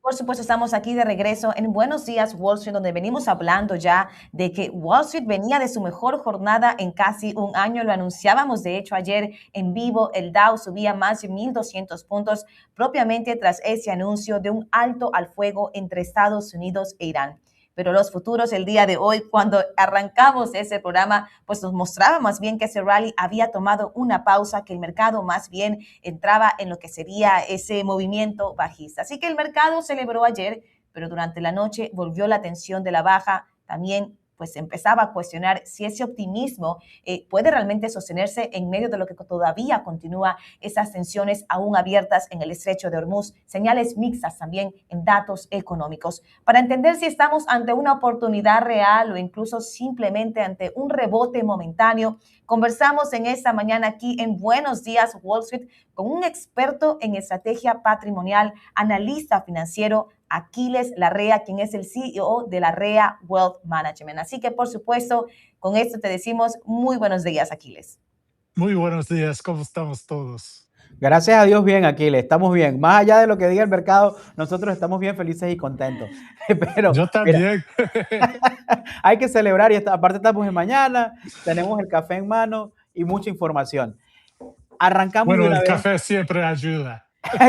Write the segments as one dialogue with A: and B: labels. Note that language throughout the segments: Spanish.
A: Por supuesto, estamos aquí de regreso en Buenos Días Wall Street, donde venimos hablando ya de que Wall Street venía de su mejor jornada en casi un año. Lo anunciábamos, de hecho, ayer en vivo. El Dow subía más de 1.200 puntos, propiamente tras ese anuncio de un alto al fuego entre Estados Unidos e Irán. Pero los futuros el día de hoy, cuando arrancamos ese programa, pues nos mostraba más bien que ese rally había tomado una pausa, que el mercado más bien entraba en lo que sería ese movimiento bajista. Así que el mercado celebró ayer, pero durante la noche volvió la tensión de la baja. También pues empezaba a cuestionar si ese optimismo puede realmente sostenerse en medio de lo que todavía continúa esas tensiones aún abiertas en el estrecho de Hormuz, señales mixtas también en datos económicos. Para entender si estamos ante una oportunidad real o incluso simplemente ante un rebote momentáneo, conversamos en esta mañana aquí en Buenos Días Wall Street con un experto en estrategia patrimonial, analista financiero, Aquiles Larrea, quien es el CEO de Larrea Wealth Management. Así que, por supuesto, con esto te decimos muy buenos días, Aquiles.
B: Muy buenos días, ¿cómo estamos todos?
C: Gracias a Dios, bien, Aquiles, estamos bien. Más allá de lo que diga el mercado, nosotros estamos bien felices y contentos. Pero,
B: yo también.
C: Mira, hay que celebrar y aparte estamos en mañana, tenemos el café en mano y mucha información. Arrancamos de
B: Bueno,
C: una
B: el
C: vez.
B: café siempre ayuda.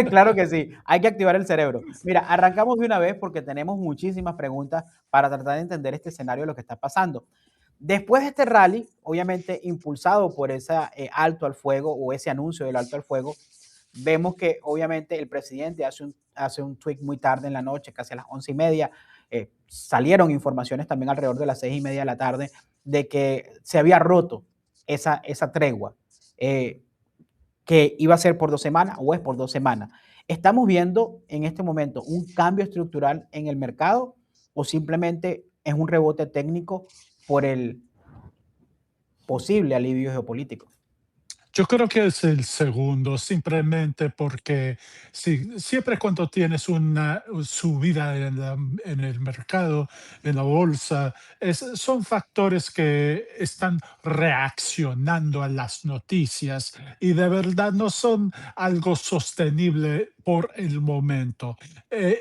C: Claro que sí, hay que activar el cerebro. Mira, arrancamos de una vez porque tenemos muchísimas preguntas para tratar de entender este escenario de lo que está pasando. Después de este rally, obviamente impulsado por ese alto al fuego o ese anuncio del alto al fuego, vemos que obviamente el presidente hace un tweet muy tarde en la noche, casi a las 11:30. Salieron informaciones también alrededor de las 6:30 de la tarde de que se había roto esa tregua. Que iba a ser por 2 semanas o es por 2 semanas. ¿Estamos viendo en este momento un cambio estructural en el mercado o simplemente es un rebote técnico por el posible alivio geopolítico?
B: Yo creo que es el segundo, simplemente porque siempre cuando tienes una subida en el mercado, en la bolsa, son factores que están reaccionando a las noticias y de verdad no son algo sostenible por el momento.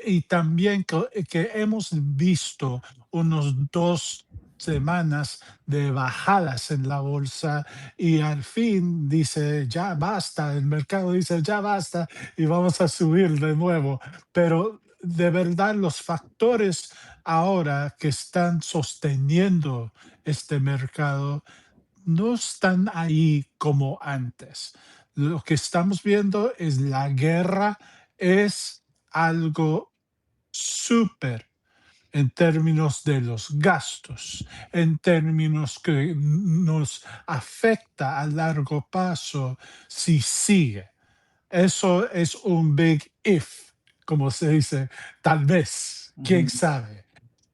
B: Y también que hemos visto unos 2 semanas de bajadas en la bolsa y al fin dice, ya basta, el mercado dice, ya basta y vamos a subir de nuevo. Pero de verdad los factores ahora que están sosteniendo este mercado no están ahí como antes. Lo que estamos viendo es la guerra es algo súper en términos de los gastos, en términos que nos afecta a largo plazo si sigue. Eso es un big if, como se dice, tal vez, quién sabe.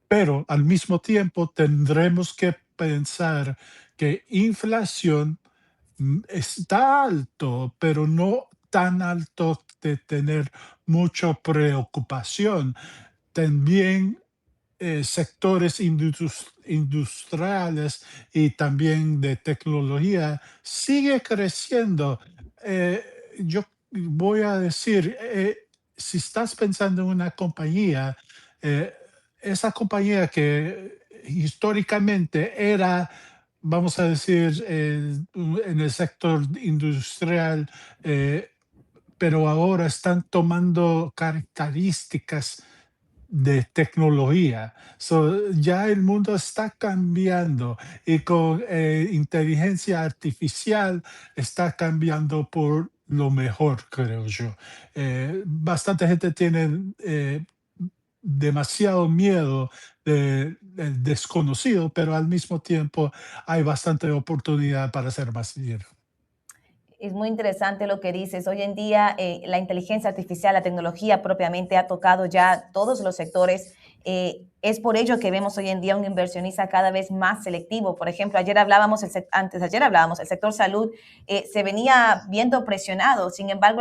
B: Pero al mismo tiempo tendremos que pensar que inflación está alto, pero no tan alto de tener mucha preocupación. También sectores industriales y también de tecnología sigue creciendo. Eh, yo voy a decir, si estás pensando en una compañía, eh, esa compañía que históricamente era, vamos a decir, en el sector industrial, pero ahora están tomando características de tecnología. Ya el mundo está cambiando y con inteligencia artificial está cambiando por lo mejor, creo yo. Bastante gente tiene demasiado miedo del desconocido, pero al mismo tiempo hay bastante oportunidad para hacer más dinero.
A: Es muy interesante lo que dices. Hoy en día la inteligencia artificial, la tecnología propiamente ha tocado ya todos los sectores. Es por ello que vemos hoy en día un inversionista cada vez más selectivo. Por ejemplo, ayer hablábamos, antes de ayer hablábamos, el sector salud se venía viendo presionado. Sin embargo,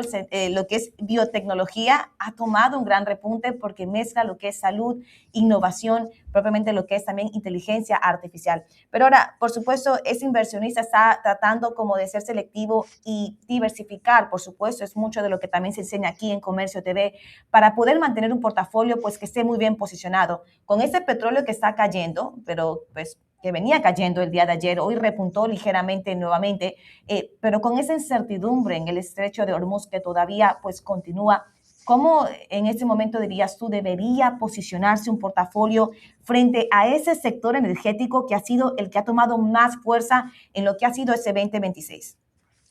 A: lo que es biotecnología ha tomado un gran repunte porque mezcla lo que es salud, innovación, propiamente lo que es también inteligencia artificial. Pero ahora, por supuesto, ese inversionista está tratando como de ser selectivo y diversificar. Por supuesto, es mucho de lo que también se enseña aquí en Comercio TV para poder mantener un portafolio pues que esté muy bien posicionado. Con ese petróleo que está cayendo, pero pues que venía cayendo el día de ayer, hoy repuntó ligeramente nuevamente, pero con esa incertidumbre en el estrecho de Hormuz que todavía pues continúa, ¿cómo en este momento dirías tú debería posicionarse un portafolio frente a ese sector energético que ha sido el que ha tomado más fuerza en lo que ha sido ese 2026?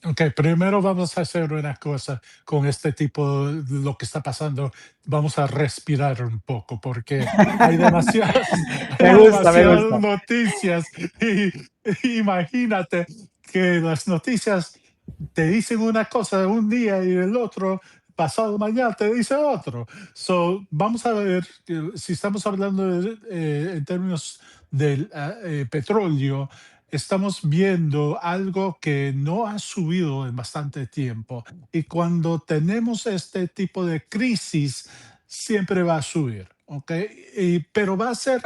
B: Ok, primero vamos a hacer una cosa con este tipo de lo que está pasando. Vamos a respirar un poco porque hay demasiadas, hay
C: Me gusta, me
B: demasiadas
C: gusta.
B: noticias y imagínate que las noticias te dicen una cosa un día y el otro, pasado mañana, te dice otro. So, vamos a ver si estamos hablando en términos del petróleo. Estamos viendo algo que no ha subido en bastante tiempo y cuando tenemos este tipo de crisis siempre va a subir, ¿ok? Pero va a ser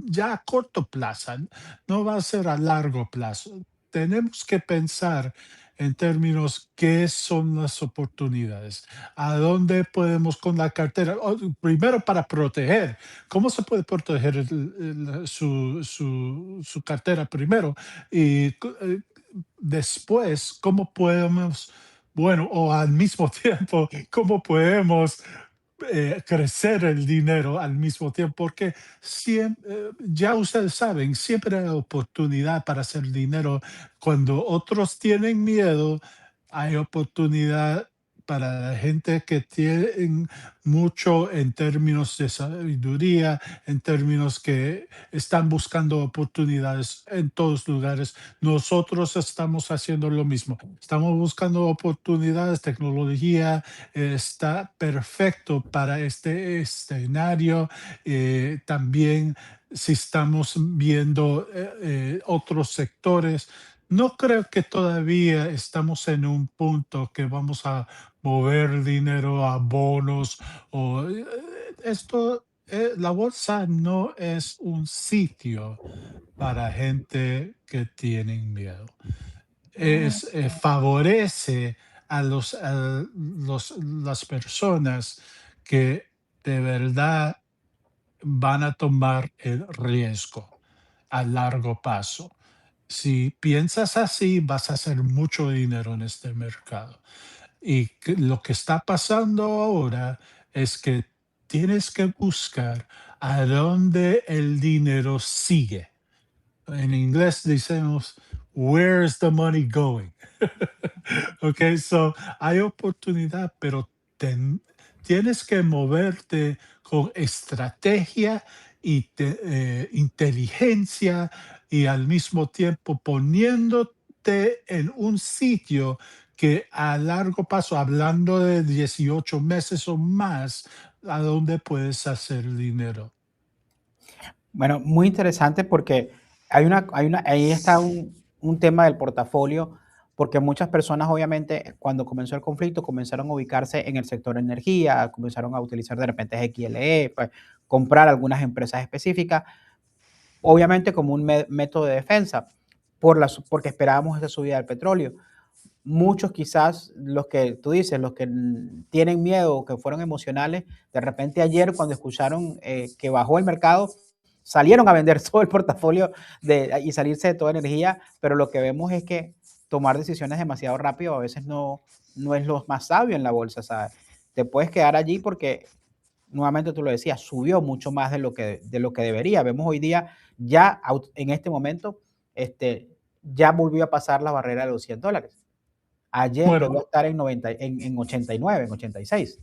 B: ya a corto plazo, no va a ser a largo plazo. Tenemos que pensar en términos qué son las oportunidades, a dónde podemos con la cartera, primero para proteger. ¿Cómo se puede proteger su cartera primero? Y después, ¿cómo podemos, bueno, o al mismo tiempo, cómo podemos crecer el dinero al mismo tiempo? Porque ya ustedes saben, siempre hay oportunidad para hacer dinero. Cuando otros tienen miedo, hay oportunidad para la gente que tiene mucho en términos de sabiduría, en términos que están buscando oportunidades en todos lugares. Nosotros estamos haciendo lo mismo. Estamos buscando oportunidades, tecnología está perfecto para este escenario. También si estamos viendo otros sectores, no creo que todavía estamos en un punto que vamos a mover dinero a bonos o esto, la bolsa no es un sitio para gente que tiene miedo. Favorece las personas que de verdad van a tomar el riesgo a largo plazo. Si piensas así, vas a hacer mucho dinero en este mercado. Y lo que está pasando ahora es que tienes que buscar a dónde el dinero sigue. En inglés decimos, where's the money going? Ok, so hay oportunidad, pero tienes que moverte con estrategia y inteligencia y al mismo tiempo poniéndote en un sitio que a largo plazo, hablando de 18 meses o más, a donde puedes hacer dinero.
C: Bueno, muy interesante porque ahí está un tema del portafolio, porque muchas personas, obviamente, cuando comenzó el conflicto, comenzaron a ubicarse en el sector energía, comenzaron a utilizar de repente XLE, pues, comprar algunas empresas específicas, obviamente como un método de defensa, porque esperábamos esa subida del petróleo. Muchos quizás, los que tú dices, los que tienen miedo o que fueron emocionales, de repente ayer cuando escucharon que bajó el mercado, salieron a vender todo el portafolio y salirse de toda energía, pero lo que vemos es que tomar decisiones demasiado rápido a veces no es lo más sabio en la bolsa, ¿sabes? Te puedes quedar allí porque, nuevamente tú lo decías, subió mucho más de lo que debería. Vemos hoy día ya en este momento, ya volvió a pasar la barrera de los $100. Ayer llegó a
B: Bueno,
C: estar en 89, en 86.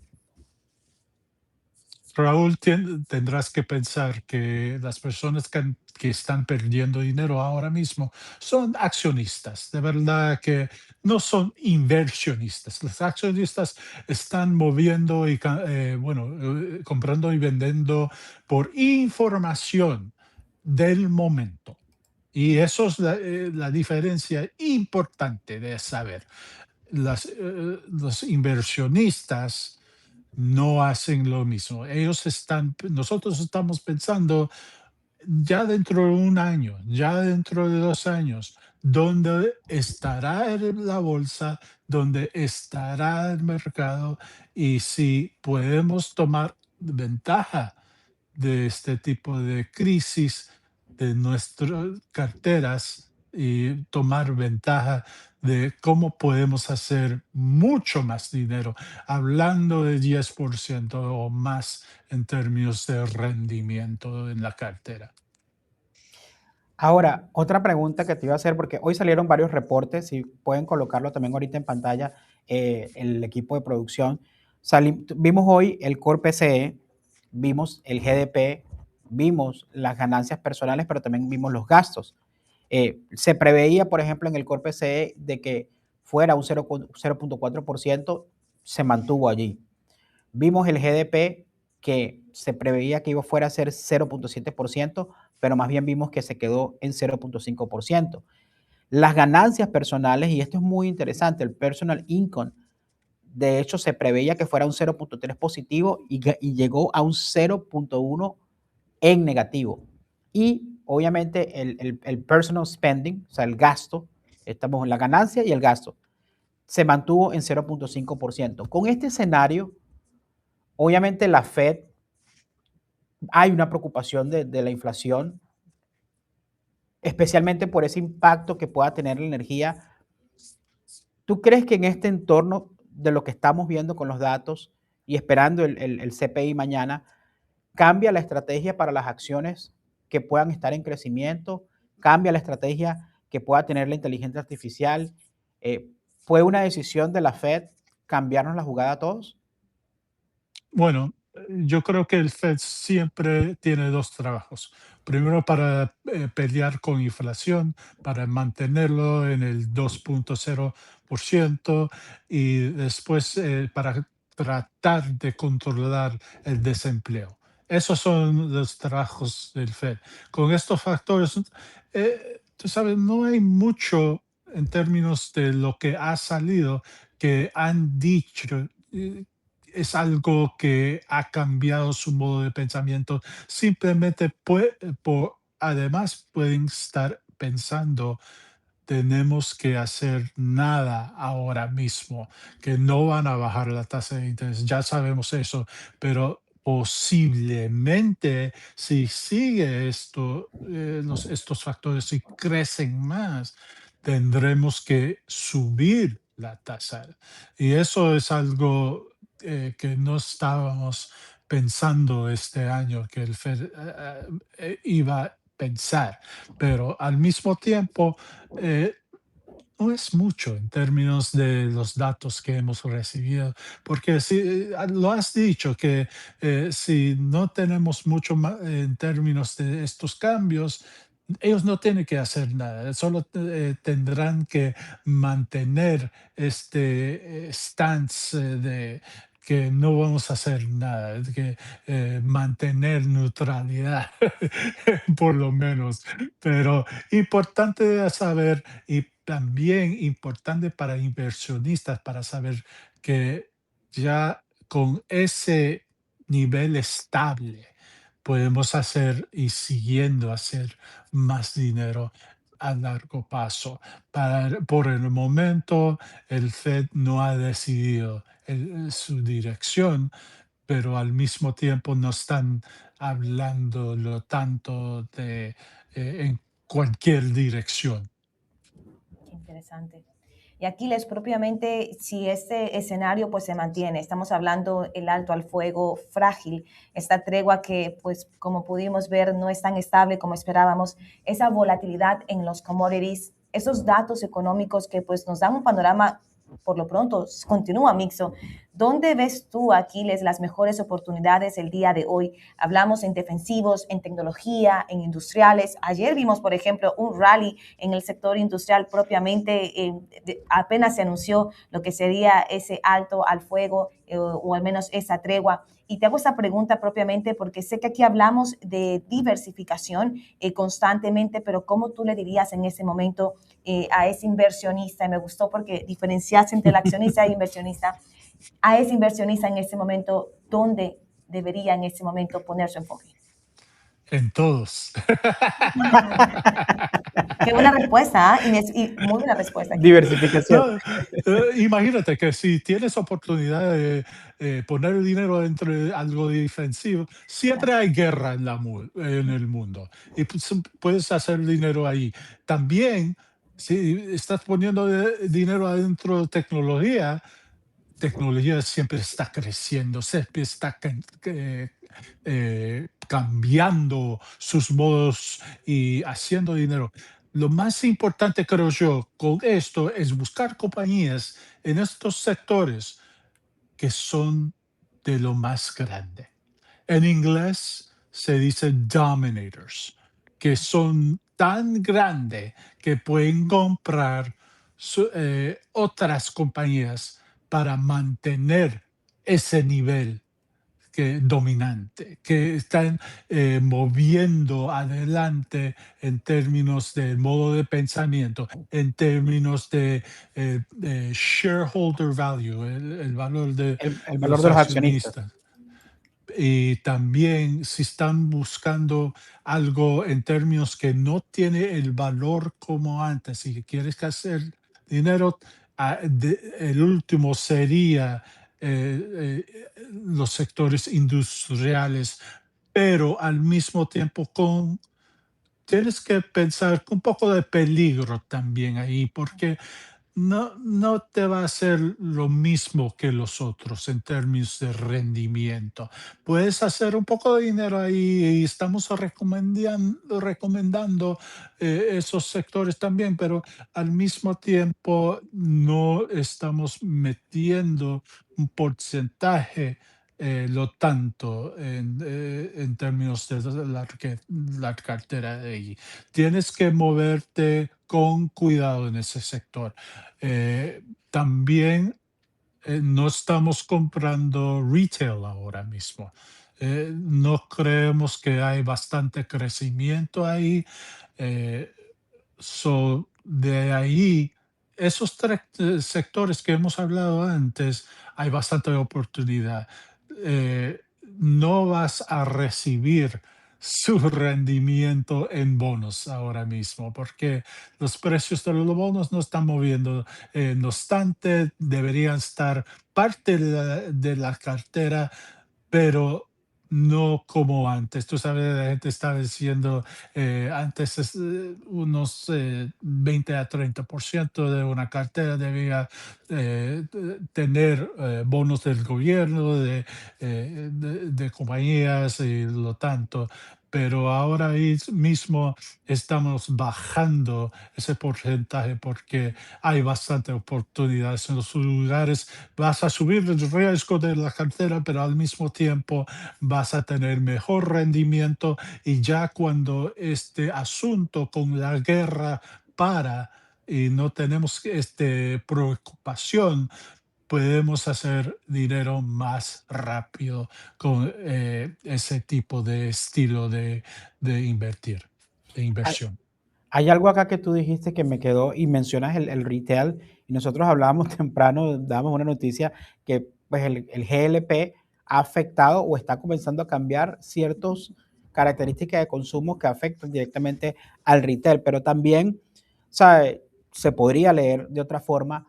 B: Raúl, tendrás que pensar que las personas que están perdiendo dinero ahora mismo son accionistas, de verdad que no son inversionistas. Los accionistas están moviendo y, bueno, comprando y vendiendo por información del momento. Y eso es la diferencia importante de saber. Los inversionistas no hacen lo mismo. Nosotros estamos pensando ya dentro de un año, ya dentro de 2 años, dónde estará la bolsa, dónde estará el mercado y si podemos tomar ventaja de este tipo de crisis de nuestras carteras y tomar ventaja de cómo podemos hacer mucho más dinero, hablando de 10% o más en términos de rendimiento en la cartera.
C: Ahora, otra pregunta que te iba a hacer, porque hoy salieron varios reportes, si pueden colocarlo también ahorita en pantalla, el equipo de producción. Vimos hoy el Core PCE, vimos el GDP, vimos las ganancias personales, pero también vimos los gastos. Se preveía, por ejemplo, en el Core PCE de que fuera un 0.4%, se mantuvo allí. Vimos el GDP que se preveía que iba fuera a ser 0.7%, pero más bien vimos que se quedó en 0.5%. Las ganancias personales, y esto es muy interesante, el personal income, de hecho se preveía que fuera un 0.3 positivo y llegó a un 0.1 en negativo. Y obviamente el personal spending, o sea, el gasto, estamos en la ganancia y el gasto, se mantuvo en 0.5%. Con este escenario, obviamente la Fed, hay una preocupación de la inflación, especialmente por ese impacto que pueda tener la energía. ¿Tú crees que en este entorno de lo que estamos viendo con los datos y esperando el CPI mañana, cambia la estrategia para las acciones que puedan estar en crecimiento? ¿Cambia la estrategia que pueda tener la inteligencia artificial? ¿Fue una decisión de la Fed cambiarnos la jugada a todos?
B: Bueno, yo creo que el Fed siempre tiene dos trabajos. Primero, para pelear con inflación, para mantenerlo en el 2.0% y después para tratar de controlar el desempleo. Esos son los trabajos del Fed. Con estos factores, tú sabes, no hay mucho en términos de lo que ha salido que han dicho. Es algo que ha cambiado su modo de pensamiento. Simplemente además pueden estar pensando, tenemos que hacer nada ahora mismo, que no van a bajar la tasa de interés. Ya sabemos eso, pero posiblemente si sigue estos factores y crecen más, tendremos que subir la tasa. Y eso es algo que no estábamos pensando este año que el Fed iba a pensar, pero al mismo tiempo eh, no es mucho en términos de los datos que hemos recibido, porque si lo has dicho que si no tenemos mucho en términos de estos cambios, ellos no tienen que hacer nada, solo tendrán que mantener este stance de que no vamos a hacer nada, de que mantener neutralidad, por lo menos. Pero importante de saber y también importante para inversionistas para saber que ya con ese nivel estable podemos hacer y siguiendo hacer más dinero a largo plazo. Por el momento, el Fed no ha decidido su dirección, pero al mismo tiempo no están hablando lo tanto en cualquier dirección.
A: Qué interesante. Y Aquiles, propiamente, si este escenario pues se mantiene, estamos hablando el alto al fuego frágil, esta tregua que pues como pudimos ver no es tan estable como esperábamos, esa volatilidad en los commodities, esos datos económicos que pues nos dan un panorama por lo pronto continúa mixto. ¿Dónde ves tú, Aquiles, las mejores oportunidades el día de hoy? Hablamos en defensivos, en tecnología, en industriales. Ayer vimos, por ejemplo, un rally en el sector industrial propiamente. Apenas se anunció lo que sería ese alto al fuego o al menos esa tregua. Y te hago esa pregunta propiamente porque sé que aquí hablamos de diversificación constantemente, pero ¿cómo tú le dirías en ese momento a ese inversionista? Y me gustó porque diferenciaste entre el accionista e inversionista. A ese inversionista en ese momento, ¿dónde debería en ese momento poner su enfoque?
B: En todos.
A: Qué buena respuesta, ¿ah? Y muy buena respuesta aquí.
C: Diversificación.
B: No, imagínate que si tienes oportunidad de poner el dinero dentro de algo defensivo, siempre hay guerra en el mundo y pues, puedes hacer dinero ahí. También, si estás poniendo dinero adentro de tecnología siempre está creciendo, siempre está cambiando sus modos y haciendo dinero. Lo más importante, creo yo, con esto es buscar compañías en estos sectores que son de lo más grande. En inglés se dice dominators, que son tan grandes que pueden comprar otras compañías para mantener ese nivel dominante, que están moviendo adelante en términos de modo de pensamiento, en términos de shareholder value, el valor de
C: El valor
B: los
C: de los accionistas.
B: accionistas. Y también si están buscando algo en términos que no tiene el valor como antes y que quieres hacer dinero, el último sería los sectores industriales, pero al mismo tiempo tienes que pensar con un poco de peligro también ahí, porque no te va a hacer lo mismo que los otros en términos de rendimiento. Puedes hacer un poco de dinero ahí y estamos recomendando esos sectores también, pero al mismo tiempo no estamos metiendo un porcentaje lo tanto en términos de la cartera de ahí. Tienes que moverte con cuidado en ese sector. También no estamos comprando retail ahora mismo. No creemos que hay bastante crecimiento ahí. eh, de ahí, esos tres sectores que hemos hablado antes, hay bastante oportunidad. No vas a recibir su rendimiento en bonos ahora mismo, porque los precios de los bonos no están moviendo. No obstante, deberían estar parte de la cartera, pero no como antes. Tú sabes, la gente estaba diciendo antes unos 20 a 30% de una cartera debía tener bonos del gobierno, de compañías y lo tanto. Pero ahora mismo estamos bajando ese porcentaje porque hay bastante oportunidades en los lugares. Vas a subir el riesgo de la cartera, pero al mismo tiempo vas a tener mejor rendimiento y ya cuando este asunto con la guerra para y no tenemos preocupación, podemos hacer dinero más rápido con ese tipo de estilo de invertir, de
C: Hay,
B: inversión.
C: hay algo acá que tú dijiste que me quedó y mencionas el retail y nosotros hablábamos temprano, dábamos una noticia que pues el GLP ha afectado o está comenzando a cambiar ciertas características de consumo que afectan directamente al retail, pero también, ¿sabe? Se podría leer de otra forma.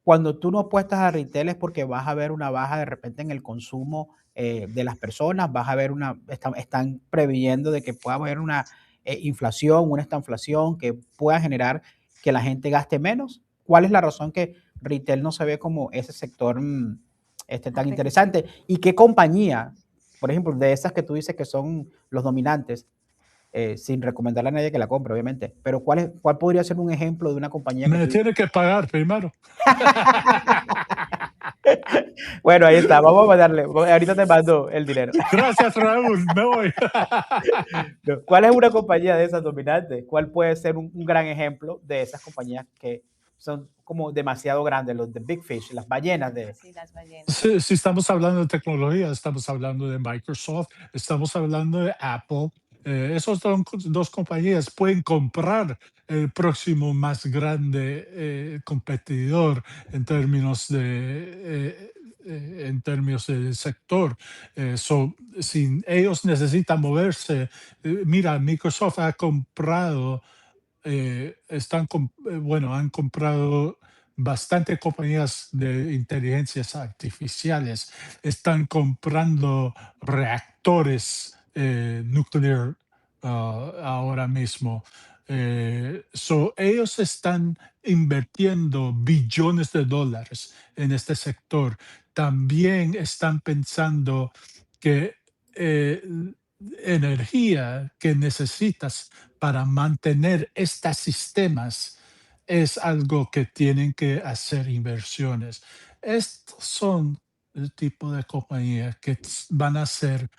C: Cuando tú no apuestas a retail es porque vas a ver una baja de repente en el consumo de las personas, vas a ver están previendo de que pueda haber una inflación, una estanflación que pueda generar que la gente gaste menos. ¿Cuál es la razón que retail no se ve como ese sector tan interesante? ¿Y qué compañía, por ejemplo, de esas que tú dices que son los dominantes, sin recomendarle a nadie que la compre, obviamente, pero cuál podría ser un ejemplo de una compañía que
B: Me
C: tú dices?
B: tiene que pagar primero.
C: Bueno, ahí está. Vamos a darle. Ahorita te mando el dinero.
B: Gracias, Raúl. Me voy.
C: No, ¿cuál es una compañía de esas dominantes? ¿Cuál puede ser un gran ejemplo de esas compañías que son como demasiado grandes, los de Big Fish, las ballenas de...
A: Sí, las ballenas.
B: Si estamos hablando de tecnología, estamos hablando de Microsoft, estamos hablando de Apple. Esos dos compañías pueden comprar el próximo más grande competidor en términos en términos del sector. Si ellos necesitan moverse, mira, Microsoft ha comprado, bueno, han comprado bastante compañías de inteligencias artificiales, están comprando reactores nuclear ahora mismo. Ellos están invirtiendo billones de dólares en este sector. También están pensando que energía que necesitas para mantener estos sistemas es algo que tienen que hacer inversiones. Estos son el tipo de compañías que van a ser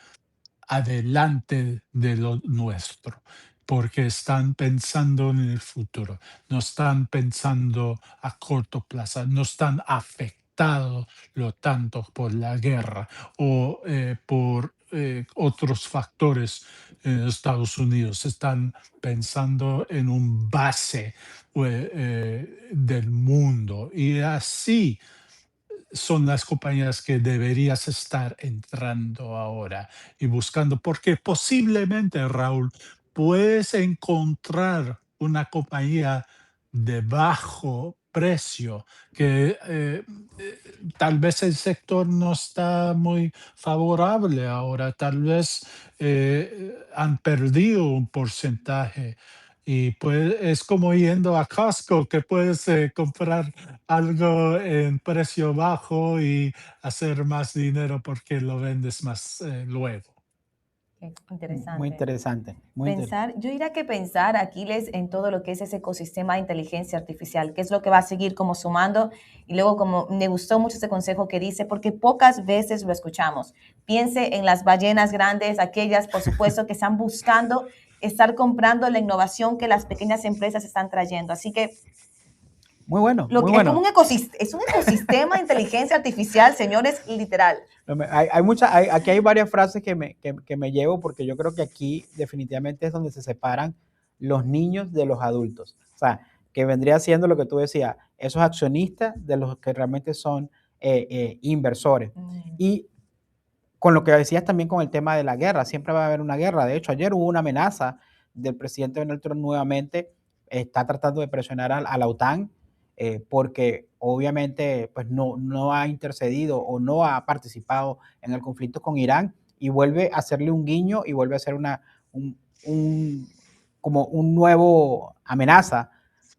B: adelante de lo nuestro, porque están pensando en el futuro, no están pensando a corto plazo, no están afectados lo tanto por la guerra o por otros factores en Estados Unidos. Están pensando en un base del mundo y así son las compañías que deberías estar entrando ahora y buscando, porque posiblemente, Raúl, puedes encontrar una compañía de bajo precio que tal vez el sector no está muy favorable ahora, tal vez han perdido un porcentaje. Y pues es como yendo a Costco, que puedes comprar algo en precio bajo y hacer más dinero porque lo vendes más luego.
A: Qué
C: Muy
A: interesante.
C: interesante, muy interesante.
A: Yo diría que pensar, Aquiles, en todo lo que es ese ecosistema de inteligencia artificial, que es lo que va a seguir como sumando. Y luego, como me gustó mucho ese consejo que dice, porque pocas veces lo escuchamos. Piense en las ballenas grandes, aquellas, por supuesto, que están buscando estar comprando la innovación que las pequeñas empresas están trayendo. Así que
C: Muy bueno,
A: lo
C: muy
A: que,
C: bueno.
A: es un ecosistema de inteligencia artificial, señores, literal.
C: Aquí hay varias frases que me llevo porque yo creo que aquí definitivamente es donde se separan los niños de los adultos. O sea, que vendría siendo lo que tú decías, esos accionistas de los que realmente son inversores. Y con lo que decías también con el tema de la guerra, siempre va a haber una guerra. De hecho, ayer hubo una amenaza del presidente Donald Trump nuevamente, está tratando de presionar a la OTAN porque obviamente pues no ha intercedido o no ha participado en el conflicto con Irán y vuelve a hacerle un guiño y vuelve a hacer como un nuevo amenaza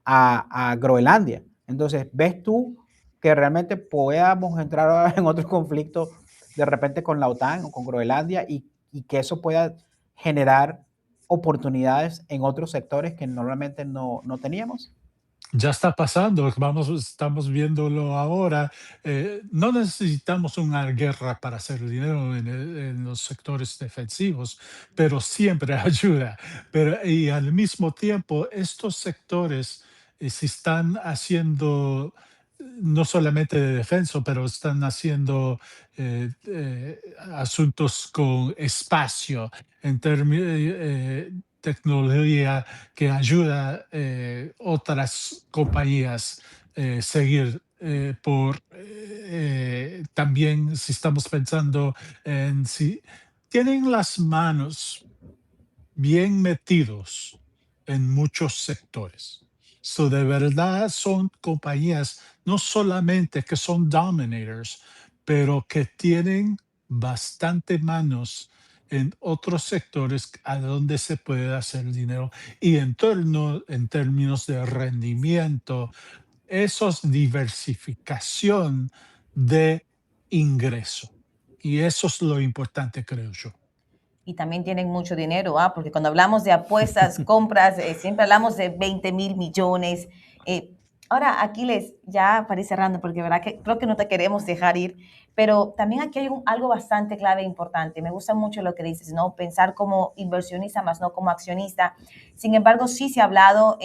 C: a Groenlandia. Entonces, ¿ves tú que realmente podamos entrar en otro conflicto de repente con la OTAN o con Groenlandia y que eso pueda generar oportunidades en otros sectores que normalmente no teníamos?
B: Ya está pasando, estamos viéndolo ahora. No necesitamos una guerra para hacer dinero en los sectores defensivos, pero siempre ayuda. Y al mismo tiempo, estos sectores se están haciendo no solamente de defensa, pero están haciendo asuntos con espacio en términos tecnología que ayuda otras compañías seguir también si estamos pensando en si tienen las manos bien metidos en muchos sectores. De verdad son compañías no solamente que son dominators, pero que tienen bastante manos en otros sectores a donde se puede hacer dinero y en términos de rendimiento, eso es diversificación de ingreso. Y eso es lo importante, creo yo.
A: Y también tienen mucho dinero, porque cuando hablamos de apuestas, compras, siempre hablamos de 20,000 millones. Ahora, Aquiles, ya para ir cerrando, porque verdad que creo que no te queremos dejar ir, Pero también aquí hay algo bastante clave e importante. Me gusta mucho lo que dices, ¿no? Pensar como inversionista más no como accionista. Sin embargo, sí se ha hablado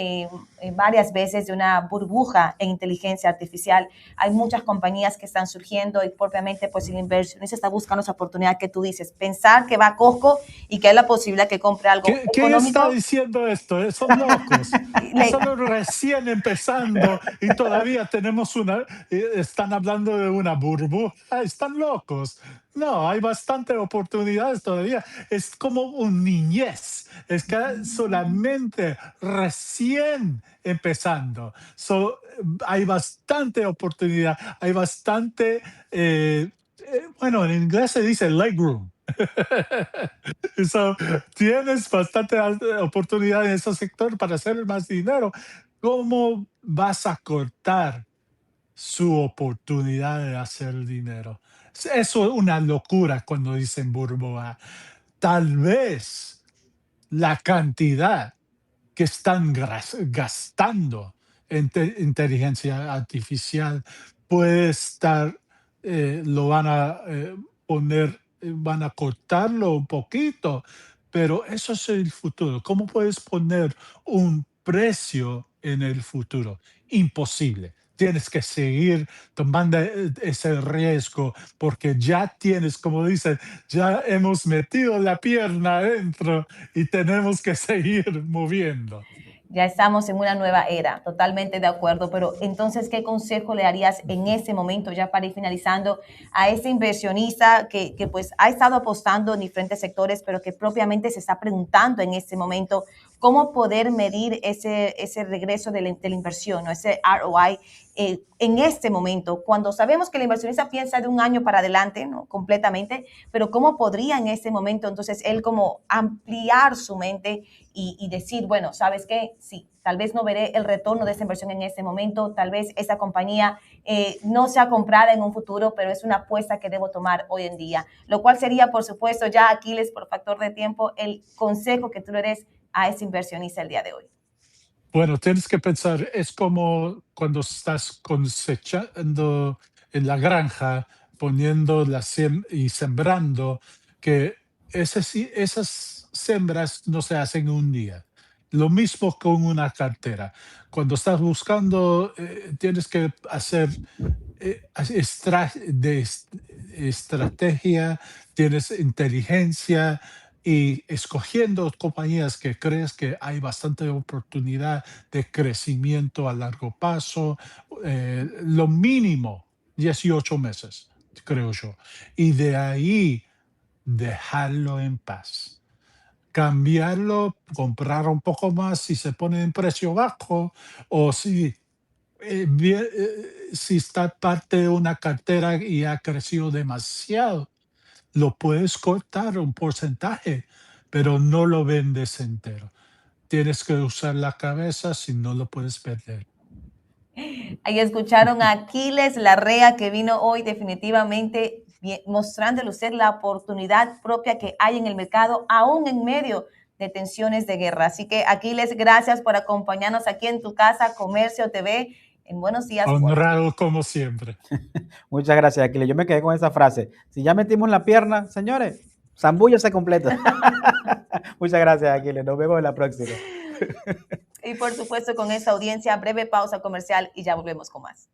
A: varias veces de una burbuja en inteligencia artificial. Hay muchas compañías que están surgiendo y propiamente pues el inversionista está buscando esa oportunidad que tú dices. Pensar que va a Costco y que hay la posibilidad que compre algo
B: ¿Quién está
A: económico.
B: diciendo esto? Son locos. Estamos recién empezando y todavía tenemos están hablando de una burbuja. Están locos. No, hay bastante oportunidades todavía. Es como un niñez. Es que solamente recién empezando. Hay bastante oportunidad. Hay bastante, bueno, en inglés se dice legroom. So, tienes bastante oportunidad en ese sector para hacer más dinero. ¿Cómo vas a cortar su oportunidad de hacer dinero? Eso es una locura cuando dicen burbuja. Tal vez la cantidad que están gastando en inteligencia artificial puede estar, lo van a poner, van a cortarlo un poquito, pero eso es el futuro. ¿Cómo puedes poner un precio en el futuro? Imposible. Tienes que seguir tomando ese riesgo porque ya tienes, como dicen, ya hemos metido la pierna adentro y tenemos que seguir moviendo.
A: Ya estamos en una nueva era, totalmente de acuerdo, pero entonces, ¿qué consejo le darías en ese momento, ya para ir finalizando, a ese inversionista que pues ha estado apostando en diferentes sectores, pero que propiamente se está preguntando en este momento cómo poder medir ese regreso de la inversión, ¿no? Ese ROI en este momento, cuando sabemos que el inversionista piensa de un año para adelante, ¿no? Completamente, pero cómo podría en este momento entonces él como ampliar su mente y decir, bueno, ¿sabes qué? Sí, tal vez no veré el retorno de esa inversión en este momento, tal vez esa compañía no sea comprada en un futuro, pero es una apuesta que debo tomar hoy en día. Lo cual sería, por supuesto, ya Aquiles, por factor de tiempo, el consejo que tú le des a ese inversionista el día de hoy.
B: Bueno, tienes que pensar, es como cuando estás cosechando en la granja, poniendo y sembrando, que esas siembras no se hacen en un día. Lo mismo con una cartera. Cuando estás buscando, tienes que hacer estrategia, tienes inteligencia y escogiendo compañías que crees que hay bastante oportunidad de crecimiento a largo plazo, lo mínimo 18 meses, creo yo. Y de ahí dejarlo en paz. Cambiarlo, comprar un poco más si se pone en precio bajo o si está parte de una cartera y ha crecido demasiado, lo puedes cortar un porcentaje, pero no lo vendes entero. Tienes que usar la cabeza si no lo puedes perder.
A: Ahí escucharon a Aquiles Larrea, que vino hoy definitivamente mostrándole usted la oportunidad propia que hay en el mercado, aún en medio de tensiones de guerra. Así que Aquiles, gracias por acompañarnos aquí en tu casa, Comercio TV, en Buenos Días, Wall Street.
B: Honrado como siempre.
C: Muchas gracias, Aquiles. Yo me quedé con esa frase. Si ya metimos la pierna, señores, zambulla se completa. Muchas gracias, Aquiles. Nos vemos en la próxima.
A: Y por supuesto, con esta audiencia, breve pausa comercial y ya volvemos con más.